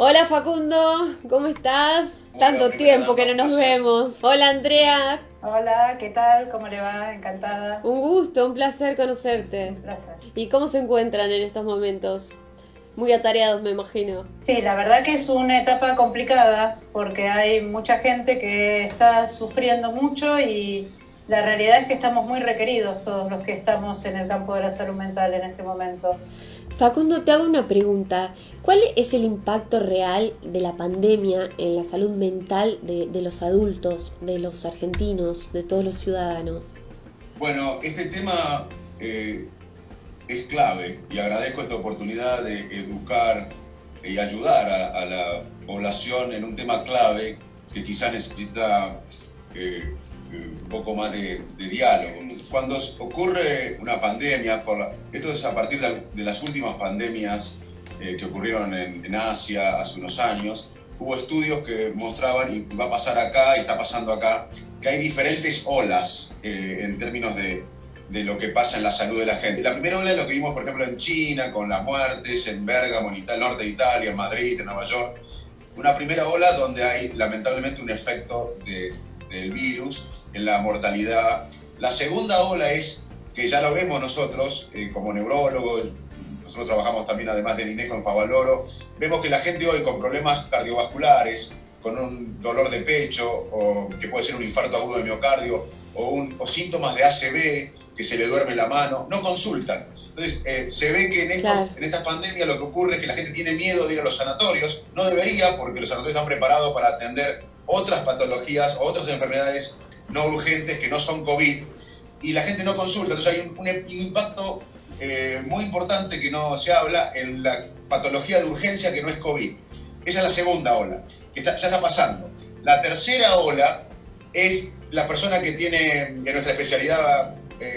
Hola Facundo, ¿cómo estás? Tanto tiempo que no nos vemos. Hola Andrea. Hola, ¿qué tal? ¿Cómo le va? Encantada. Un gusto, un placer conocerte. Un placer. ¿Y cómo se encuentran en estos momentos? Muy atareados, me imagino. Sí, la verdad que es una etapa complicada porque hay mucha gente que está sufriendo mucho y la realidad es que estamos muy requeridos todos los que estamos en el campo de la salud mental en este momento. Facundo, te hago una pregunta. ¿Cuál es el impacto real de la pandemia en la salud mental de los adultos, de los argentinos, de todos los ciudadanos? Bueno, este tema es clave y agradezco esta oportunidad de educar y ayudar a la población en un tema clave que quizá necesita un poco más de diálogo. Cuando ocurre una pandemia, esto es a partir de las últimas pandemias que ocurrieron en Asia hace unos años, hubo estudios que mostraban, y va a pasar acá, y está pasando acá, que hay diferentes olas en términos de lo que pasa en la salud de la gente. La primera ola es lo que vimos, por ejemplo, en China, con las muertes, en Bérgamo, en el norte de Italia, en Madrid, en Nueva York. Una primera ola donde hay, lamentablemente, un efecto del virus en la mortalidad. La segunda ola es, que ya lo vemos nosotros, como neurólogos, nosotros trabajamos también, además del INECO, en Favaloro, vemos que la gente hoy con problemas cardiovasculares, con un dolor de pecho, o que puede ser un infarto agudo de miocardio, o síntomas de ACV, que se le duerme la mano, no consultan. Entonces, se ve que en estas pandemias lo que ocurre es que la gente tiene miedo de ir a los sanatorios. No debería, porque los sanatorios están preparados para atender otras patologías o otras enfermedades no urgentes que no son COVID, y la gente no consulta. Entonces hay un impacto muy importante que no se habla en la patología de urgencia que no es COVID. Esa es la segunda ola, que ya está pasando. La tercera ola es la persona que tiene en nuestra especialidad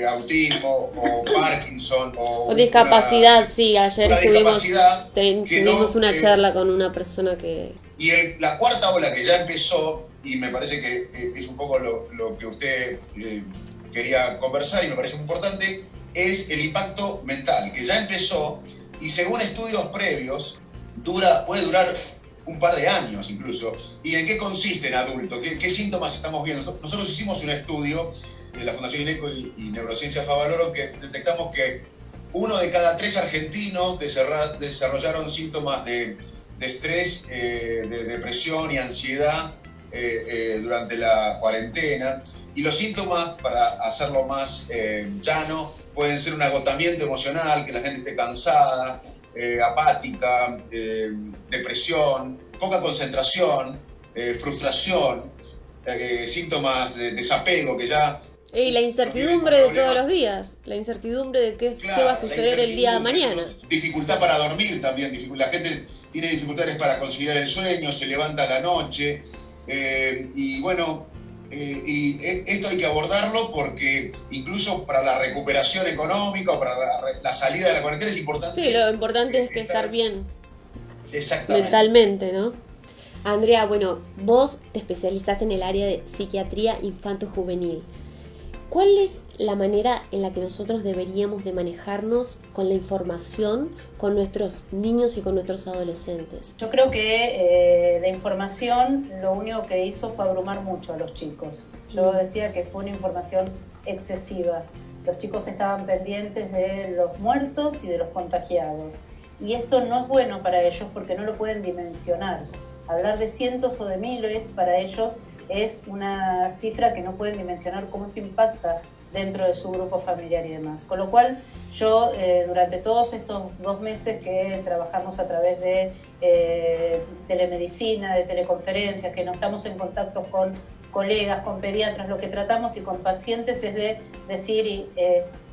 autismo o Parkinson o discapacidad. Sí, ayer tuvimos una charla con una persona que... Y la cuarta ola que ya empezó, y me parece que es un poco lo que usted quería conversar y me parece importante, es el impacto mental, que ya empezó y según estudios previos puede durar un par de años incluso. ¿Y en qué consiste en adulto? ¿Qué síntomas estamos viendo? Nosotros hicimos un estudio de la Fundación INECO y Neurociencia Favaloro que detectamos que 1 de cada 3 argentinos desarrollaron síntomas de estrés, de depresión y ansiedad durante la cuarentena. Y los síntomas, para hacerlo más llano, pueden ser un agotamiento emocional, que la gente esté cansada, apática, depresión, poca concentración, frustración, síntomas de desapego que ya... Y la incertidumbre de todos los días, la incertidumbre de qué va a suceder el día de mañana. Dificultad para dormir también, la gente tiene dificultades para conciliar el sueño, se levanta a la noche, y bueno, y esto hay que abordarlo porque incluso para la recuperación económica o para la salida de la cuarentena es importante. Sí, lo importante es que estar bien mentalmente, ¿no? Andrea, bueno, vos te especializás en el área de psiquiatría infanto-juvenil. ¿Cuál es la manera en la que nosotros deberíamos de manejarnos con la información con nuestros niños y con nuestros adolescentes? Yo creo que la información lo único que hizo fue abrumar mucho a los chicos. Yo decía que fue una información excesiva. Los chicos estaban pendientes de los muertos y de los contagiados. Y esto no es bueno para ellos porque no lo pueden dimensionar. Hablar de cientos o de miles para ellos es una cifra que no pueden dimensionar cómo esto impacta dentro de su grupo familiar y demás. Con lo cual, yo durante todos estos 2 meses que trabajamos a través de telemedicina, de teleconferencias, que no estamos en contacto con colegas, con pediatras, lo que tratamos y con pacientes es de decir,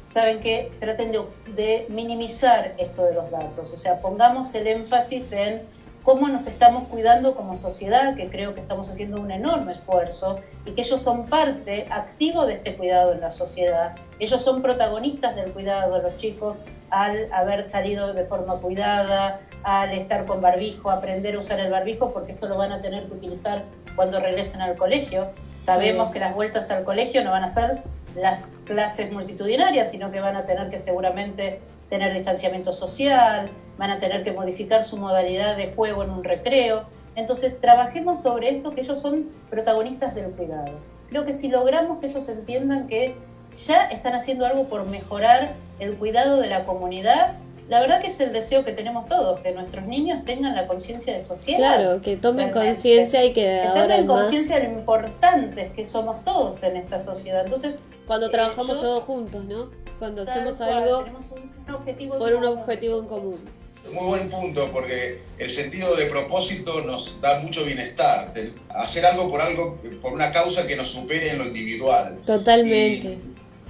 ¿saben qué? Traten de minimizar esto de los datos. O sea, pongamos el énfasis en cómo nos estamos cuidando como sociedad, que creo que estamos haciendo un enorme esfuerzo, y que ellos son parte activa de este cuidado en la sociedad. Ellos son protagonistas del cuidado de los chicos al haber salido de forma cuidada, al estar con barbijo, aprender a usar el barbijo, porque esto lo van a tener que utilizar cuando regresen al colegio. Sabemos que las vueltas al colegio no van a ser las clases multitudinarias, sino que van a tener que seguramente tener distanciamiento social, van a tener que modificar su modalidad de juego en un recreo. Entonces, trabajemos sobre esto, que ellos son protagonistas del cuidado. Creo que si logramos que ellos entiendan que ya están haciendo algo por mejorar el cuidado de la comunidad, la verdad que es el deseo que tenemos todos, que nuestros niños tengan la conciencia de sociedad. Claro, que tomen conciencia y que ahora tengan más... conciencia de lo importantes que somos todos en esta sociedad. Entonces, cuando trabajamos todos juntos, ¿no? Cuando hacemos algo por un objetivo en común. Muy buen punto, porque el sentido de propósito nos da mucho bienestar. Hacer algo, por una causa que nos supere en lo individual. Totalmente. Y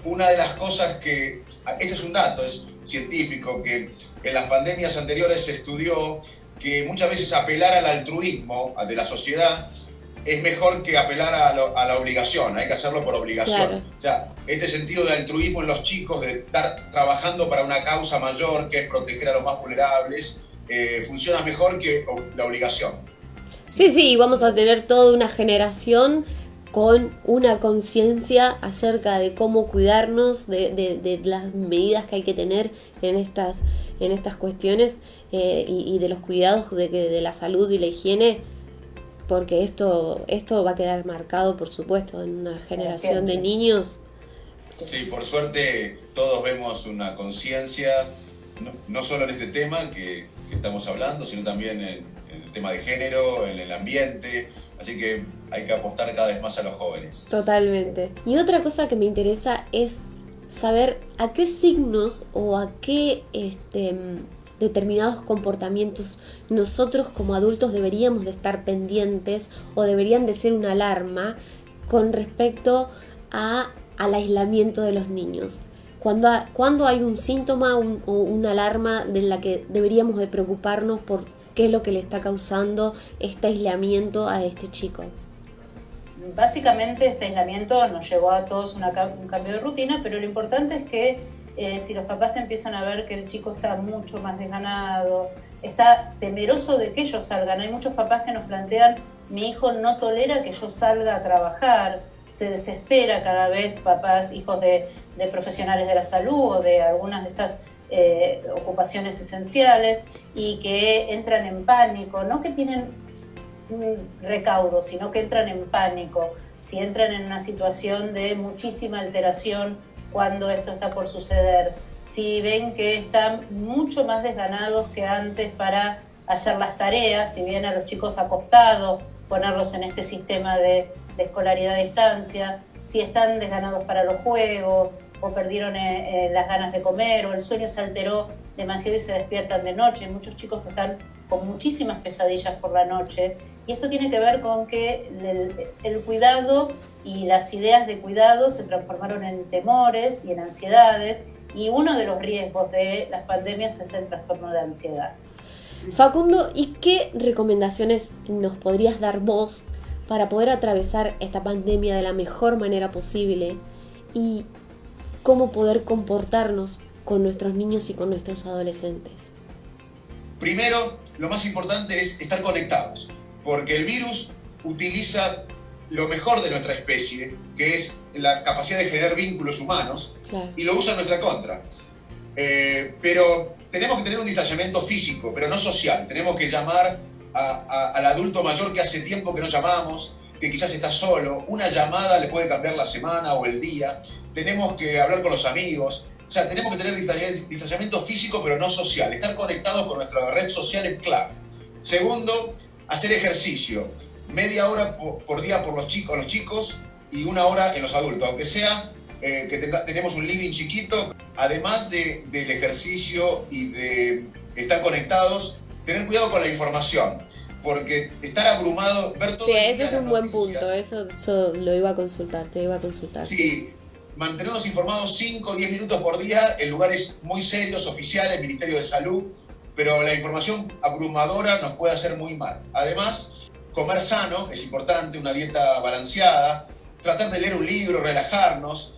una de las cosas que, este es un dato, es científico, que en las pandemias anteriores se estudió que muchas veces apelar al altruismo de la sociedad es mejor que apelar a la obligación, hay que hacerlo por obligación. Claro. O sea, este sentido de altruismo en los chicos, de estar trabajando para una causa mayor, que es proteger a los más vulnerables, funciona mejor que la obligación. Sí, y vamos a tener toda una generación con una conciencia acerca de cómo cuidarnos, de las medidas que hay que tener en estas cuestiones y de los cuidados de la salud y la higiene, porque esto va a quedar marcado, por supuesto, en una generación de niños. Sí, por suerte todos vemos una conciencia, no solo en este tema que estamos hablando, sino también en el tema de género, en el ambiente, así que hay que apostar cada vez más a los jóvenes. Totalmente. Y otra cosa que me interesa es saber a qué signos o a qué determinados comportamientos nosotros como adultos deberíamos de estar pendientes o deberían de ser una alarma con respecto al aislamiento de los niños. Cuando hay un síntoma o una alarma de la que deberíamos de preocuparnos por qué es lo que le está causando este aislamiento a este chico. Básicamente este aislamiento nos llevó a todos un cambio de rutina, pero lo importante es que si los papás empiezan a ver que el chico está mucho más desganado, está temeroso de que ellos salgan. Hay muchos papás que nos plantean, mi hijo no tolera que yo salga a trabajar, se desespera cada vez, papás, hijos de profesionales de la salud o de algunas de estas ocupaciones esenciales, y que entran en pánico, no que tienen un recaudo, sino que entran en pánico, si entran en una situación de muchísima alteración cuando esto está por suceder, si ven que están mucho más desganados que antes para hacer las tareas, si bien a los chicos acostados, ponerlos en este sistema de escolaridad a distancia, si están desganados para los juegos, o perdieron las ganas de comer, o el sueño se alteró demasiado y se despiertan de noche. Hay muchos chicos que están con muchísimas pesadillas por la noche, y esto tiene que ver con que el cuidado y las ideas de cuidado se transformaron en temores y en ansiedades, y uno de los riesgos de las pandemias es el trastorno de ansiedad. Facundo, ¿y qué recomendaciones nos podrías dar vos para poder atravesar esta pandemia de la mejor manera posible y cómo poder comportarnos con nuestros niños y con nuestros adolescentes? Primero, lo más importante es estar conectados, porque el virus utiliza lo mejor de nuestra especie, que es la capacidad de generar vínculos humanos, claro, y lo usa en nuestra contra. Pero tenemos que tener un distanciamiento físico, pero no social. Tenemos que llamar al adulto mayor que hace tiempo que no llamamos, que quizás está solo. Una llamada le puede cambiar la semana o el día. Tenemos que hablar con los amigos. O sea, tenemos que tener distanciamiento físico, pero no social. Estar conectados con nuestra red social es clave. Segundo, hacer ejercicio. Media hora por día por los chicos y una hora en los adultos, aunque sea que tenemos un living chiquito. Además del ejercicio y de estar conectados, tener cuidado con la información, porque estar abrumado, ver todo. Sí, ese es un buen punto, eso lo iba a consultar, te iba a consultar. Sí, mantenernos informados 5 o 10 minutos por día en lugares muy serios, oficiales, Ministerio de Salud, pero la información abrumadora nos puede hacer muy mal. Además, comer sano es importante, una dieta balanceada, tratar de leer un libro, relajarnos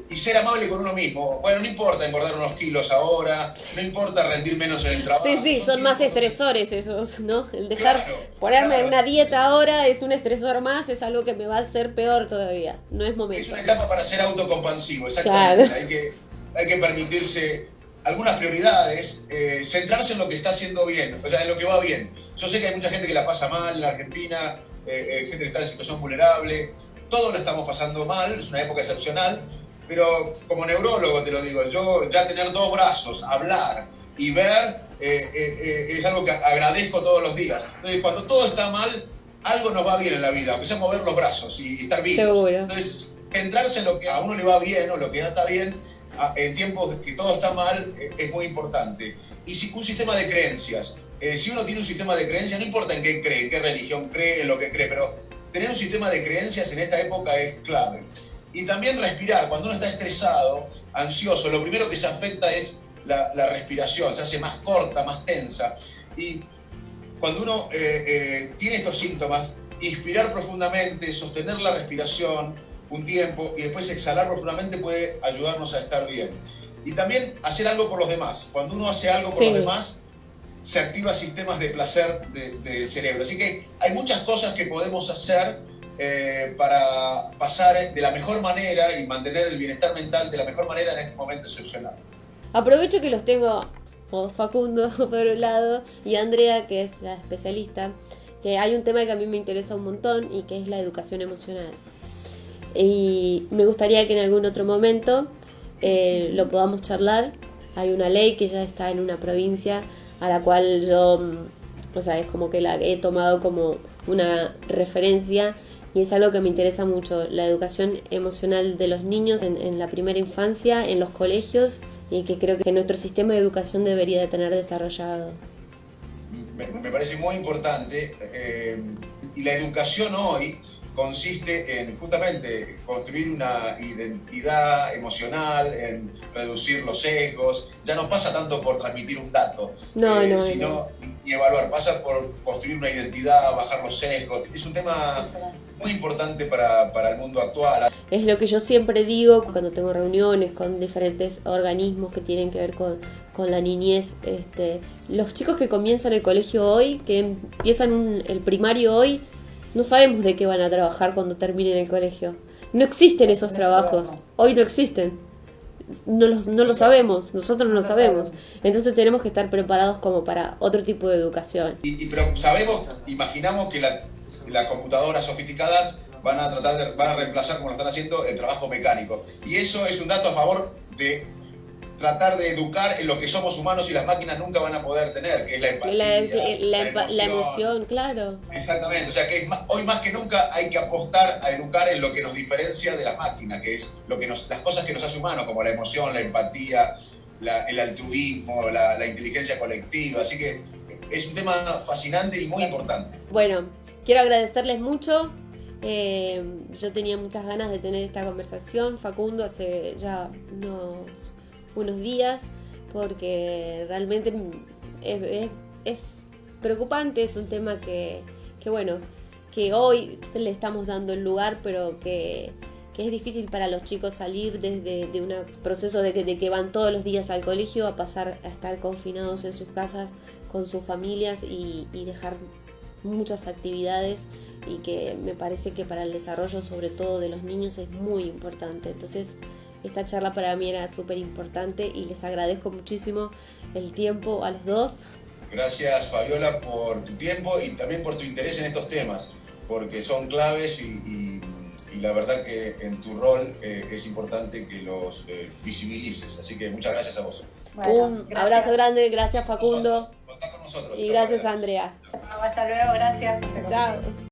y ser amable con uno mismo. Bueno, no importa engordar unos kilos ahora, no importa rendir menos en el trabajo. Sí, son más estresores esos, ¿no? El dejar, ponerme una dieta ahora es un estresor más, es algo que me va a hacer peor todavía, no es momento. Es una etapa para ser autocompasivo, exactamente. Claro. Hay que permitirse algunas prioridades, centrarse en lo que está haciendo bien, o sea, en lo que va bien. Yo sé que hay mucha gente que la pasa mal en la Argentina, gente que está en situación vulnerable, todos lo estamos pasando mal, es una época excepcional, pero como neurólogo te lo digo, yo ya tener 2 brazos, hablar y ver, es algo que agradezco todos los días. Entonces, cuando todo está mal, algo nos va bien en la vida, aunque sea mover los brazos y estar vivos. Seguro. Entonces, centrarse en lo que a uno le va bien o lo que no está bien, en tiempos que todo está mal, es muy importante. Y si, un sistema de creencias. Si uno tiene un sistema de creencias, no importa en qué cree, en qué religión cree, en lo que cree, pero tener un sistema de creencias en esta época es clave. Y también respirar. Cuando uno está estresado, ansioso, lo primero que se afecta es la respiración, se hace más corta, más tensa. Y cuando uno tiene estos síntomas, inspirar profundamente, sostener la respiración un tiempo y después exhalar profundamente puede ayudarnos a estar bien. Y también hacer algo por los demás. Cuando uno hace algo por los demás, se activan sistemas de placer del cerebro. Así que hay muchas cosas que podemos hacer para pasar de la mejor manera y mantener el bienestar mental de la mejor manera en este momento excepcional. Aprovecho que los tengo a Facundo por un lado y a Andrea, que es la especialista, que hay un tema que a mí me interesa un montón y que es la educación emocional. Y me gustaría que en algún otro momento lo podamos charlar. Hay una ley que ya está en una provincia a la cual yo, o sea, es como que la he tomado como una referencia y es algo que me interesa mucho, la educación emocional de los niños en la primera infancia, en los colegios, y que creo que nuestro sistema de educación debería de tener desarrollado. Me parece muy importante, y la educación hoy consiste en justamente construir una identidad emocional, en reducir los sesgos. Ya no pasa tanto por transmitir un dato, sino ni evaluar, pasa por construir una identidad, bajar los sesgos. Es un tema muy importante para el mundo actual. Es lo que yo siempre digo cuando tengo reuniones con diferentes organismos que tienen que ver con la niñez. Los chicos que comienzan el colegio hoy, que empiezan el primario hoy, no sabemos de qué van a trabajar cuando terminen el colegio. No existen esos trabajos. Hoy no existen. No lo sabemos. Nosotros no lo sabemos. Entonces tenemos que estar preparados como para otro tipo de educación. Pero sabemos, imaginamos que las computadoras sofisticadas van a reemplazar, como lo están haciendo, el trabajo mecánico. Y eso es un dato a favor de tratar de educar en lo que somos humanos y las máquinas nunca van a poder tener, que es la empatía, la emoción, claro. Exactamente, o sea que hoy más que nunca hay que apostar a educar en lo que nos diferencia de las máquinas, que es las cosas que nos hace humanos, como la emoción, la empatía, el altruismo, la inteligencia colectiva. Así que es un tema fascinante y muy importante. Bueno, quiero agradecerles mucho. Yo tenía muchas ganas de tener esta conversación, Facundo, hace ya unos días, porque realmente es preocupante, es un tema que hoy le estamos dando el lugar, pero que es difícil para los chicos salir de un proceso de que van todos los días al colegio a pasar a estar confinados en sus casas con sus familias y dejar muchas actividades, y que me parece que para el desarrollo sobre todo de los niños es muy importante. Entonces esta charla para mí era súper importante y les agradezco muchísimo el tiempo a los dos. Gracias, Fabiola, por tu tiempo y también por tu interés en estos temas, porque son claves y la verdad que en tu rol es importante que los visibilices. Así que muchas gracias a vos. Bueno, un abrazo grande, gracias Facundo. Contá con nosotros. Y gracias, Andrea. Hasta luego, gracias. Chao.